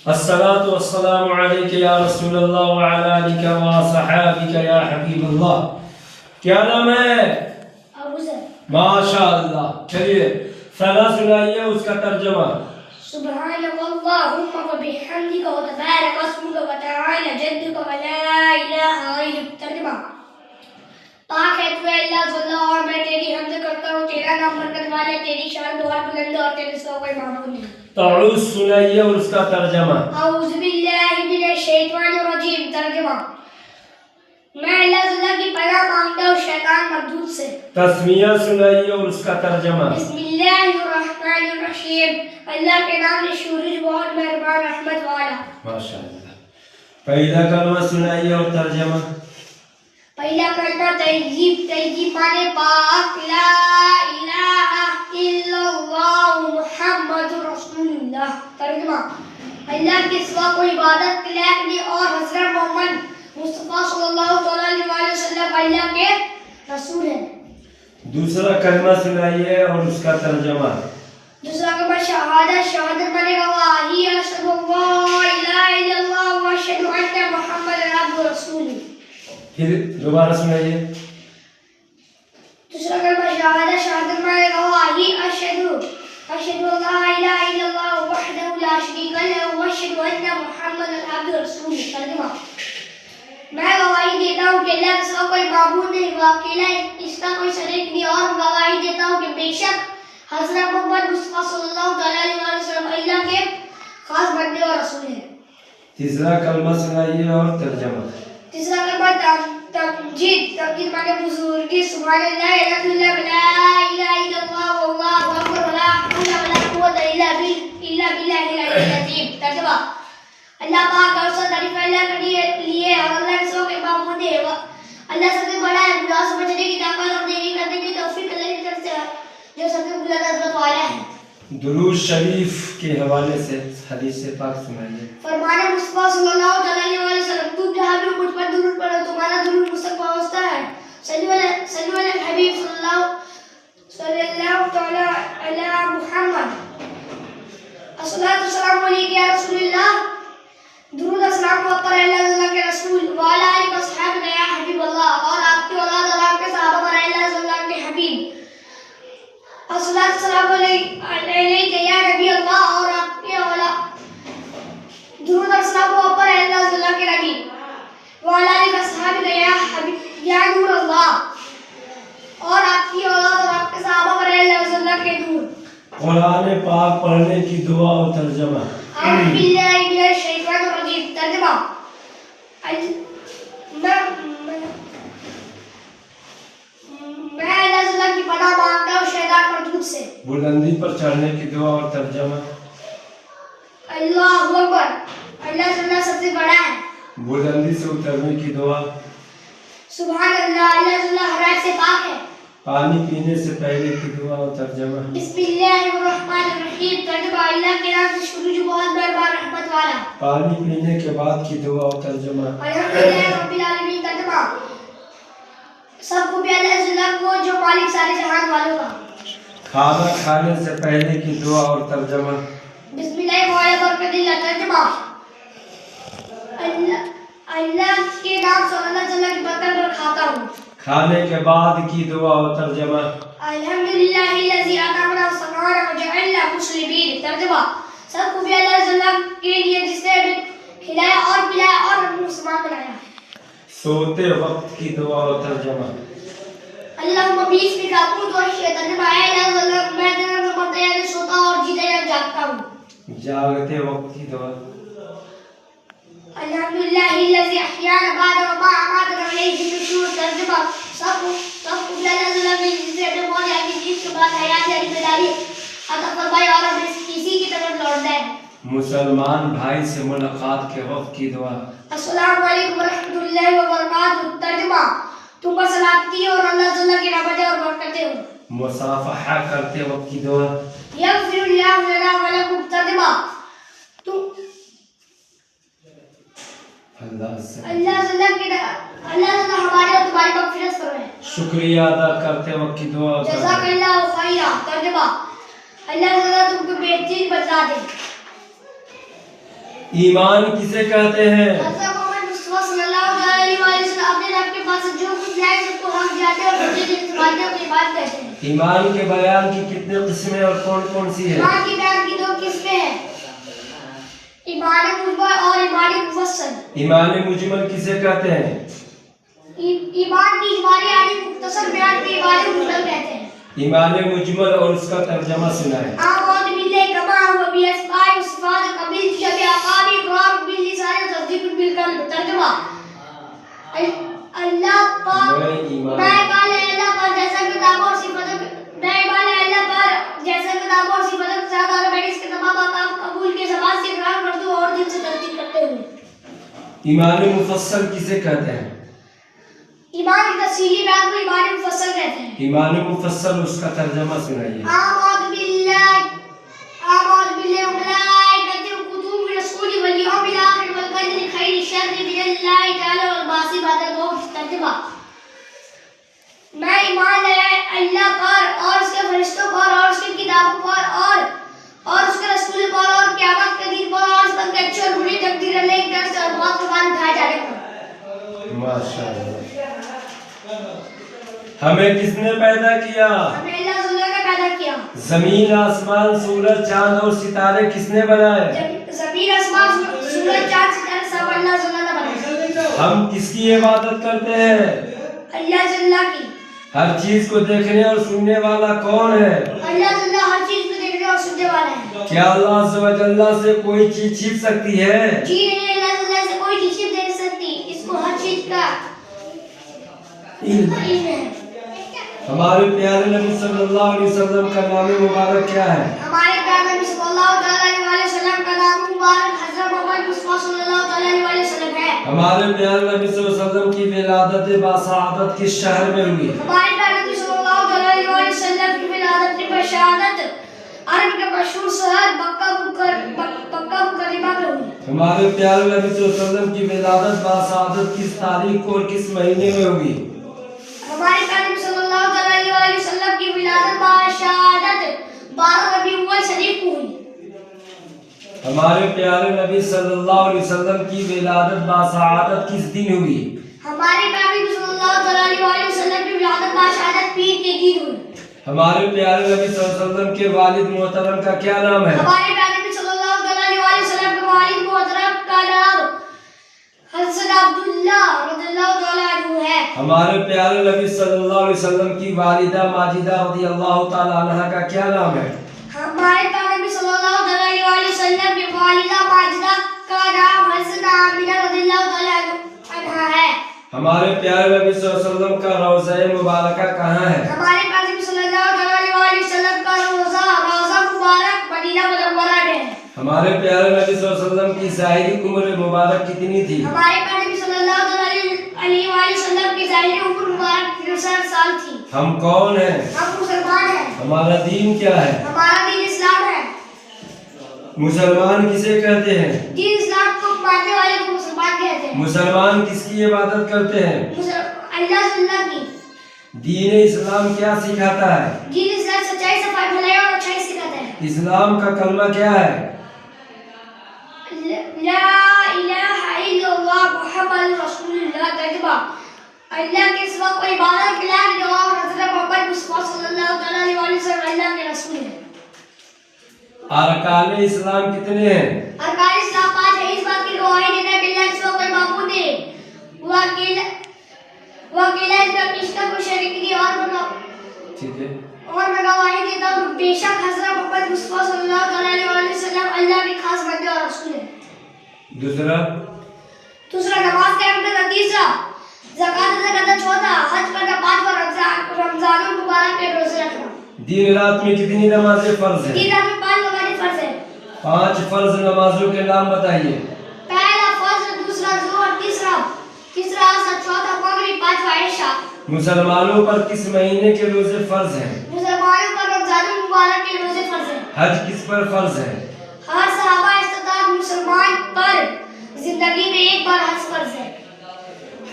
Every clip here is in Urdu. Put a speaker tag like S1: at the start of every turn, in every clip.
S1: الصلاة والسلام عليك يا رسول اللہ وعلى آلك وصحابك يا حبیب اللہ. کیا نام ہے؟
S2: ابو ذر.
S1: ماشاء اللہ. چلیے ثنا سنائیے اس کا ترجمہ.
S2: سبحانك اللهم وبحمدك وتبارك اسمك وتعالى جدك ولا اله غيرك. ترجمہ: پاک ہے تو اللہ جل اور میں تیری حمد کرتا ہوں، تیرا نام برکت والا ہے، تیری شان بہت بلند ہے اور تیرے سوا کوئی معبود نہیں.
S1: تعوذ سنائیے اور اس کا ترجمہ.
S2: اعوذ باللہ من الشیطان الرجیم. ترجمہ: میں اللہ تعالیٰ کی پناہ مانگتا ہوں شیطان مردود سے.
S1: تسمیہ سنائیے اور اس کا ترجمہ.
S2: بسم اللہ الرحمن الرحیم. اللہ کے نام سے شروع، بہت مہربان رحمت والا.
S1: ماشاء اللہ. پہلا کلمہ سنائیے اور ترجمہ.
S2: پہلا کلمہ تہذیب. تہذیب مانے پاک، لا الہ الا اللہ محمد رسول اللہ. ترجمہ: اللہ کے سوا کوئی عبادت کے لائق نہیں اور حضرت محمد مصطفیٰ صلی اللہ علیہ وسلم اللہ کے رسول ہیں.
S1: دوسرا کلمہ سنائیے اور اس کا ترجمہ.
S2: دوسرا کلمہ شہادت. شہادت مانے گواہی، اشہد ان لا الہ الا اللہ واشہد ان محمد عبدہ ورسولہ.
S1: پھر دوبارہ سنائیے.
S2: دوسرا کلمہ شہادت. شہادت مانے گواہی، اشہد ان لا الہ الا اللہ وحدہ لا شریک لہ واشہد ان محمد عبدہ ورسولہ. ترجمہ: میں گواہی دیتا ہوں کہ اللہ کے سوا کوئی معبود نہیں، واقعی اس کا کوئی شریک نہیں، اور گواہی دیتا ہوں کہ بے شک حضرت محمد مصطفیٰ صلی اللہ علیہ وسلم اللہ کے خاص بندے اور رسول ہیں.
S1: تیسرا کلمہ سنائیے اور ترجمہ.
S2: تیسرا کلمہ تمجید. تمجید مانے بزرگی. سبحان اللہ الحمدللہ لا الہ الا اللہ واللہ اکبر ولا حول ولا قوۃ الا باللہ العلی العظیم. ترجمہ: اللہ پاک اور سب تعریف اللہ کے لیے اور اللہ کے سوا کوئی معبود نہیں. اللہ سب سے بڑا ہے، بلا سمجھنے کی طاقت اور دیری کرنے کی توفیق اللہ کی طرف سے ہے، جو سب سے بلند عظمت والا ہے.
S1: درود شریف کے حوالے سے حدیث پاک سنائیے.
S2: فرمان مصطفیٰ صلی اللہ علیہ وسلم: تم جہاں بھی مجھ پر درود پڑھو تمہارا درود مجھ تک پہنچتا ہے. صلی علی الحبیب صلی اللہ تعالی علی محمد. الصلاۃ والسلام علیک یا رسول اللہ. درود السلام آپ پر اللہ کے رسول وعلی آلہ و صحابہ یا حبیب اللہ، اور آپ کی اولاد اور آپ کے صحابہ پر اللہ کے حبیب. الصلاۃ والسلام علیک یا نبی اللہ، اور آپ کی اولاد. درود السلام آپ پر اللہ کے نبی وعلی آلہ و صحابہ یا حبیب یا نور اللہ، اور آپ کی اولاد اور آپ کے صحابہ پر اللہ کے نور.
S1: قرآن پاک پڑھنے کی دعا اور ترجمہ.
S2: اعوذ باللہ من الشیطان الرجیم. ترجمہ: میں اللہ تعالیٰ کی پناہ مانگتا ہوں شیطان مردود سے.
S1: بلندی پر چڑھنے کی دعا اور ترجمہ.
S2: اللہ اکبر. اللہ تعالیٰ سب سے بڑا ہے.
S1: بلندی سے اترنے کی دعا.
S2: سبحان اللہ. اللہ تعالیٰ ہر عیب سے پاک ہے.
S1: پانی پینے سے پہلے کی دعا اور ترجمہ.
S2: بسم اللہ الرحمن الرحیم. ترجمہ: اللہ کے نام سے شروع، جو بہت مہربان رحمت والا.
S1: پانی پینے کے بعد کی دعا اور ترجمہ.
S2: الحمدللہ رب العالمین. ترجمہ: سب کو بھی اللہ تعالیٰ کو جو مالک سارے جہان والوں کا.
S1: کھانا کھانے سے پہلے کی دعا اور ترجمہ.
S2: بسم اللہ وعلی برکت اللہ. ترجمہ: اللہ کے نام سے اللہ تعالیٰ کی برکت پر کھاتا ہوں.
S1: کھانے کے بعد کی دعا اور ترجمہ.
S2: الحمدللہ الذی اطعمنا وسقانا وجعلنا مسلمین. ترجمہ: سب کو بھی اللہ تعالیٰ کے لیے جس نے کھلایا اور پلایا اور ہم مسلمان بنایا.
S1: سوتے وقت کی دعا اور ترجمہ.
S2: اللہم بسمک اقوت واشی. ترجمہ: اے اللہ تعالیٰ میں تیرے نام سے مرتا یا سوتا اور جیتا یا جاگتا ہوں.
S1: جاگتے وقت کی دعا.
S2: الحمدللہ الذی احیانا بعد ما اماتنا والیہ النشور. ترجمہ: سب کو بھی اللہ تعالیٰ کے جس نے اپنے موت یا کسی چیز کے بعد حیات یعنی بیداری عطا فرمائی اور ہمیں کسی کی طرف لوٹنا ہے.
S1: مسلمان بھائی سے ملاقات کے وقت کی دعا.
S2: السلام علیکم ورحمۃ اللہ وبرکاتہ. ترجمہ: تم پر سلامتی اور اللہ تعالیٰ کی رحمتیں اور برکتیں ہوں.
S1: مصافحہ کرتے وقت کی دعا.
S2: یغفر اللہ لنا ولکم. ترجمہ: اللہ تعالیٰ ہماری اور تمہاری مغفرت فرمائے.
S1: شکریہ ادا کرتے وقت کی دعا.
S2: جزاک اللہ خیرا. ترجمہ: اللہ تعالیٰ تم کو بہترین بدلہ دے.
S1: ایمان کسے کہتے ہیں؟
S2: حضرت محمد مصطفیٰ صلی اللہ علیہ وسلم اپنے رب کے پاس جو کچھ لائے سب کو حق جاتے ہیں اور مجھے مانتے ہیں اپنی بات کہتے ہیں.
S1: ایمان کے بیان کی کتنے قسمیں اور کون کون سی ہیں؟
S2: ایمان کی بیان کی 2 قسمیں ہیں، ایمان مجمل اور ایمان مفصل.
S1: ایمان مجمل کسے کہتے ہیں؟
S2: ایمان کی اجمالی یعنی مختصر بیان کو ایمان مجمل کہتے ہیں.
S1: ایمان مجمل اور اس کا ترجمہ سنائیں.
S2: آمد باللہ کما ہوا باسماء و صفات قبیل شبہ اقام اقرار باللسان و تصدیق بالقلب. ترجمہ اللہ پر میں ایمان ہے اللہ پر جیسا کتاب اور صفات میں ایمان ہے اللہ پر جیسا کتاب اور صفات کے ساتھ اور میں اس کے تمام احکام قبول کے زبان سے اقرار کرتا ہوں اور دل سے تصدیق کرتے ہوئے.
S1: ایمان مفصل کسے کہتے ہیں؟
S2: ایمان کی تفصیلی بیان کو ایمان مفصل کہتے ہیں.
S1: ایمان مفصل اس کا ترجمہ سنائیے.
S2: آمد باللہ وملائکتہ وکتبہ ورسولہ والیوم الآخر والقدر خیر شر من اللہ تعالی والبعث بعد الموت. ترجمہ میں ایمان لائے اللہ پر اور اس کے فرشتوں پر اور اس کی کتابوں پر اور اس کے رسول پر اور قیامت کے دن پر اور اس پر کے اچھے اور برے تقدیر اللہ کی طرف سے اور موت کے بعد اٹھائے جانے پر.
S1: ماشاءاللہ. ہمیں کس نے پیدا کیا؟
S2: ہمیں اللہ تعالی نے پیدا کیا.
S1: زمین آسمان سورج چاند اور ستارے کس نے بنائے؟
S2: زمین آسمان سورج چاند ستارے سب اللہ تعالی نے بنائے.
S1: ہم کس کی عبادت کرتے ہیں؟
S2: اللہ تعالی کی.
S1: ہر چیز کو دیکھنے اور سننے والا کون ہے؟
S2: اللہ تعالی ہر چیز کو دیکھنے اور سننے والا ہے.
S1: کیا اللہ عز و جل سے کوئی چیز چھپ سکتی ہے؟
S2: جی نہیں، اللہ تعالی سے کوئی چیز چھپ نہیں سکتی. اس کو ہر چیز کا علم ہے.
S1: ہمارے پیارے نبی صلی اللہ علیہ وسلم کا نام مبارک کیا ہے؟
S2: ہمارے پیارے نبی صلی اللہ علیہ وسلم کا نام مبارک حضرت محمد مصطفیٰ صلی اللہ علیہ وسلم ہے.
S1: ہمارے پیارے نبی صلی اللہ علیہ وسلم کی ولادت باسعادت کس شہر میں ہوئی؟
S2: ہمارے پیارے نبی صلی اللہ علیہ وسلم کی ولادت بشہادت عرب کے مشہور شہر مکہ مکرمہ میں ہوئی.
S1: ہمارے پیارے نبی صلی اللہ علیہ وسلم کی ولادت باسعادت کس تاریخ کو اور کس مہینے میں ہوئی؟
S2: ہمارے پیارے نبی صلی اللہ علیہ وسلم کی ولادت بشہادت 12 ربیع الاول شریف کو ہوئی.
S1: ہمارے پیارے نبی صلی اللہ علیہ وسلم کی ولادت باسعادت کس دن ہوئی؟
S2: ہمارے پیارے نبی صلی اللہ علیہ وسلم کی ولادت بشہادت پیر کے دن ہوئی.
S1: ہمارے پیارے نبی صلی اللہ علیہ وسلم کے والد محترم کا کیا نام ہے؟
S2: ہمارے پیارے نبی صلی اللہ علیہ وسلم کے والد محترم کا نام حضرت عبداللہ رضی اللہ تعالیٰ عنہ ہے.
S1: ہمارے پیارے نبی صلی اللہ علیہ وسلم کی والدہ ماجدہ رضی اللہ تعالیٰ عنہ کا کیا نام ہے؟
S2: ہمارے پیارے نبی صلی اللہ علیہ وسلم کی والدہ ماجدہ کا نام حضرت آمنہ رضی اللہ تعالیٰ عنہ ہے.
S1: ہمارے پیارے نبی صلی اللہ علیہ وسلم کا روضہ مبارکہ کہاں ہے؟
S2: ہمارے پیارے نبی صلی اللہ علیہ وسلم کا روضہ مبارک مدینہ منورہ میں ہے.
S1: ہمارے پیارے نبی صلی اللہ علیہ وسلم کی ظاہری عمر مبارک کتنی تھی؟
S2: ہمارے پیارے نبی صلی اللہ علیہ وسلم کی ظاہری عمر مبارک 63 سال تھی.
S1: ہم کون ہیں؟
S2: ہم مسلمان ہیں.
S1: ہمارا دین کیا ہے؟
S2: ہمارا دین اسلام ہے.
S1: مسلمان کسے کہتے ہیں؟
S2: دین اسلام کو ماننے والے کو مسلمان کہتے ہیں.
S1: مسلمان کس کی عبادت کرتے ہیں؟
S2: اللہ تعالی کی.
S1: دین اسلام کیا سکھاتا ہے؟
S2: دین اسلام سچائی صفائی بھلائی اور اچھائی سکھاتا ہے.
S1: اسلام کا کلمہ کیا ہے؟
S2: لا الہ الا اللہ محمد رسول اللہ. ترجمہ اللہ کے سوا کوئی عبادت کے لائق نہیں اور حضرت محمد مصطفیٰ صلی اللہ علیہ وسلم اللہ کے رسول ہیں.
S1: ارکان اسلام کتنے ہیں؟
S2: ارکان اسلام 5 ہے. اس بات کی گواہی دینا کہ اللہ کے سوا کوئی معبود نہیں، وہ اکیلا اس کا کسی کا کوئی شریک نہیں.
S1: ٹھیک ہے.
S2: اور میں گواہی دیتا ہوں بے شک حضرت محمد مصطفیٰ صلی اللہ علیہ وسلم اللہ کے خاص بندے اور رسول ہیں. دوسرا نماز قائم کرنا. تیسرا زکات ادا کرنا. چوتھا حج کرنا. پانچواں رمضان المبارک کے روزے رکھنا.
S1: دن رات میں کتنی نمازیں فرض ہیں؟
S2: دن رات میں 5 نمازیں فرض ہیں.
S1: 5 فرض نمازوں کے نام بتائیے.
S2: پہلا فجر، دوسرا ظہر، تیسرا عصر، چوتھا مغرب، پانچواں عشاء.
S1: مسلمانوں پر کس مہینے کے روزے فرض ہیں؟
S2: مسلمانوں پر رمضان المبارک کے روزے فرض ہیں.
S1: حج کس پر فرض ہے؟
S2: ہر صحابہ استطاعت مسلمان پر زندگی میں ایک بار حج فرض ہے.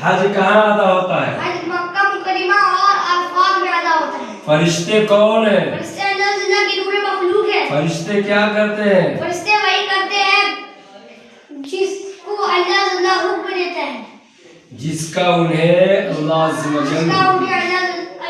S1: حج کہاں ادا ہوتا ہے؟
S2: حج مکہ مکرمہ اور عرفات میں ادا ہوتا ہے.
S1: فرشتے کون ہیں؟
S2: فرشتے اللہ کی نور مخلوق ہے.
S1: فرشتے کیا کرتے ہیں؟
S2: فرشتے وہی کرتے ہیں
S1: جس کا انہیں اللہ عز و جل
S2: جس کا انہیں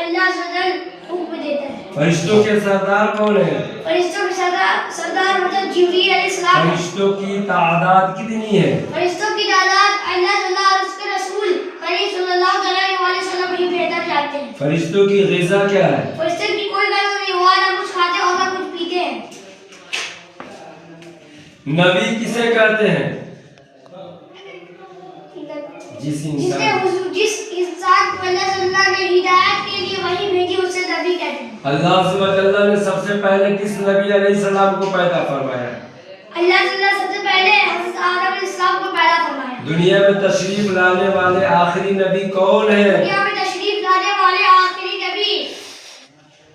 S2: اللہ عز و جل حکم دیتا ہے۔
S1: فرشتوں کے سردار کون ہیں؟
S2: فرشتوں کے سردار مطلب جبریل علیہ السلام۔
S1: فرشتوں کی تعداد کتنی ہے؟
S2: فرشتوں کی تعداد اللہ تعالیٰ اور اس کے رسول کریم صلی اللہ علیہ وسلم ہی بہتر جانتے ہیں۔
S1: فرشتوں کی غذا کیا ہے؟
S2: فرشتوں کی کوئی غرض نہیں، وہ نہ کچھ کھاتے اور نہ کچھ پیتے ہیں۔
S1: نبی کسے کہتے ہیں؟ جس
S2: انسان کو اللہ صلی اللہ نے ہدایت کے لیے وحی بھیجی اسے نبی کہتے ہیں۔
S1: اللہ عز و جل نے سب سے پہلے کس نبی علیہ السلام کو پیدا فرمایا؟
S2: اللہ تعالیٰ سب سے پہلے حضرت آدم علیہ السلام کو پیدا فرمایا۔
S1: دنیا میں تشریف لانے والے آخری نبی کون ہیں؟
S2: دنیا میں تشریف لانے والے آخری نبی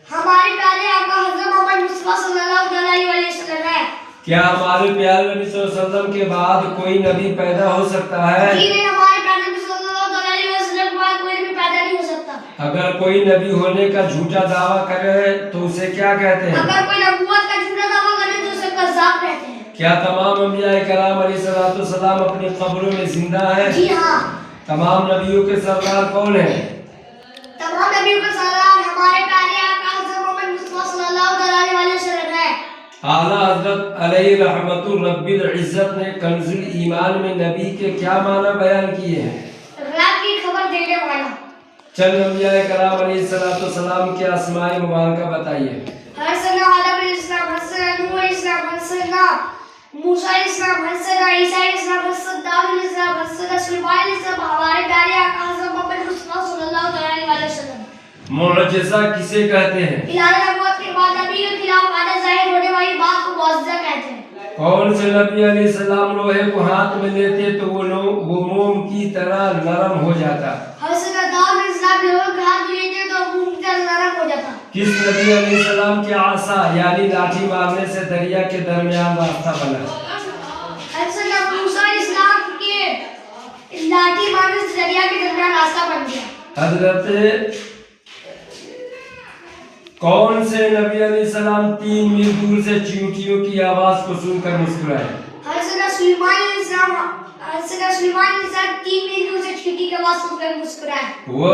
S2: ہمارے پیارے آقا حضرت محمد مصطفیٰ صلی اللہ علیہ وسلم ہے۔
S1: کیا ہمارے پیارے نبی صلی اللہ علیہ وسلم کے بعد کوئی نبی پیدا ہو سکتا ہے؟
S2: جی نہیں، ہمارے پیارے نبی صلی اللہ علیہ وسلم کے بعد کوئی نبی پیدا نہیں ہو سکتا۔
S1: اگر کوئی نبی ہونے کا جھوٹا دعویٰ کرے تو اسے کیا کہتے ہیں؟
S2: اگر کوئی نبوت کا جھوٹا دعویٰ کرے تو اسے کذاب کہتے ہیں۔
S1: کیا تمام انبیاء کرام علیہ السلام اپنی قبروں میں زندہ ہیں؟
S2: جی ہاں۔
S1: تمام نبیوں کے سردار کون ہیں؟
S2: تمام نبیوں کا سردار ہمارے پیارے آقا حضرت محمد مصطفیٰ صلی اللہ علیہ وسلم ہے۔
S1: اعلیٰ حضرت علیہ رحمت رب العزت نے کنز ایمان میں نبی کے کیا معنی بیان کیے ہیں؟
S2: رات کی خبر دینے والا۔
S1: چند انبیاء کرام علیہ السلام کے اسماء مبارکہ بتائیے۔
S2: حضرت آدم علیہ السلام، حضرت نوح علیہ السلام، حضرت موسیٰ علیہ السلام، حضرت عیسیٰ علیہ السلام، حضرت داؤد علیہ السلام، حضرت سلیمان علیہ السلام، ہمارے پیارے آقا حضرت محمد مصطفیٰ صلی اللہ علیہ وسلم۔
S1: معجزہ کسے کہتے ہیں؟
S2: اعلان نبوت کے بعد نبی کے خلاف آنے ظاہر ہونے والی بات کو معجزہ کہتے ہیں۔
S1: کون سے نبی علیہ السلام لوہے کو ہاتھ میں لیتے تو وہ موم کی طرح نرم ہو جاتا؟
S2: حضرت داؤد علیہ السلام لوہے کو ہاتھ میں لیتے تو موم کی طرح نرم ہو جاتا۔
S1: کس نبی علیہ السلام کے عصا یعنی لاٹھی مارنے سے دریا کے درمیان راستہ بنا؟
S2: حضرت موسیٰ علیہ السلام کے لاٹھی مارنے سے دریا کے درمیان راستہ بن گیا۔
S1: حضرت کون سے نبی علیہ السلام 3 میل دور سے چیونٹیوں کی آواز کو سن کر مسکرائے؟
S2: حضرت سلیمان علیہ السلام 3 میل دور سے چیونٹی کی آواز سن کر مسکرائے۔
S1: وہ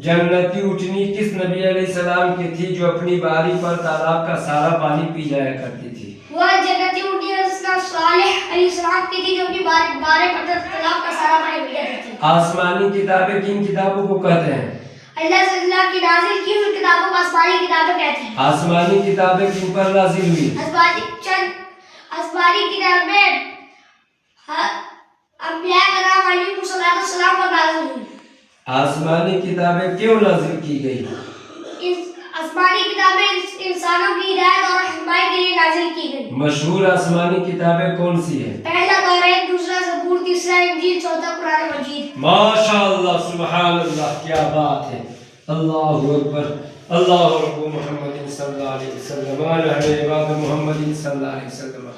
S1: جنتی اٹھنی کس نبی علیہ السلام کی تھی جو اپنی باری پر تالاب کا سارا پانی پی جایا کرتی تھی؟
S2: وہ جنتی اٹھنی حضرت صالح علیہ السلام کی تھی جو اپنی باری پر تالاب کا سارا پانی پی جاتی تھی۔
S1: آسمانی کتابیں کن کتابوں کو کہتے ہیں؟
S2: اللہ صلی اللہ کی نازل کی ہوئی کتابوں کو آسمانی کتابیں کہتے ہیں۔
S1: آسمانی کتابیں کن پر نازل ہوئی؟
S2: آسمانی کتابیں انبیاء کرام علیہ السلام پر نازل ہوئی۔
S1: آسمانی کتابیں کیوں نازل کی گئی؟
S2: آسمانی کتابیں انسانوں کی ہدایت اور رہنمائی کے لیے نازل کی گئی۔
S1: مشہور آسمانی کتابیں کون سی ہیں؟
S2: پہلا توریت، دوسرا زبور، تیسرا انجیل، چوتھا قرآن مجید۔
S1: ماشاءاللہ، سبحان اللہ، کیا بات ہے! اللہ اکبر، اللہ رب محمد صلی اللہ علیہ وسلم، علی عباد محمد صلی اللہ علیہ وسلم۔